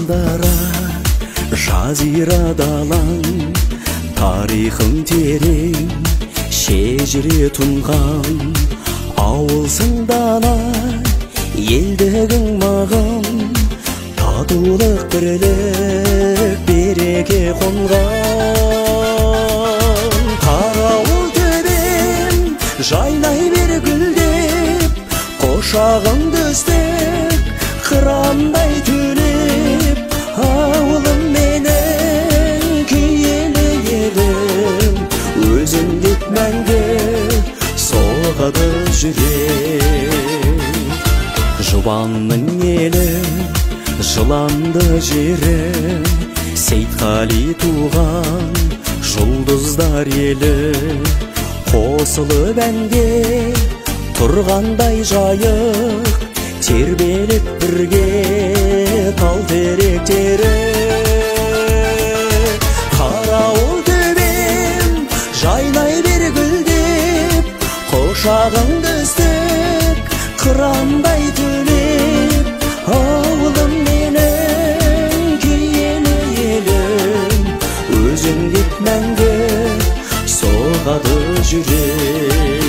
Андара жазира далаң, тарихың терең, шежіре тұнған ауылсың дала. Елдігің маған татулық бірлік береке қонған. Қарауыл төбем жайнай бер гүлдеп, қошағыңды іздеп қырандай түнеп, ауылым менің киелі елім, өзің деп мәңгі соғады жүрек. Жұбанның елі, жыланды жері, Сейтқали туған жұлдыздар елі, қосылып әнге тұрғандай жайық, тербеліп бірге тал теректері. Қарауыл төбем жайнай бер гүлдеп, қошағыңды іздеп қырандай түнеп, ауылым менің киелі елім, өзің деп мәңгі соғады жүрек.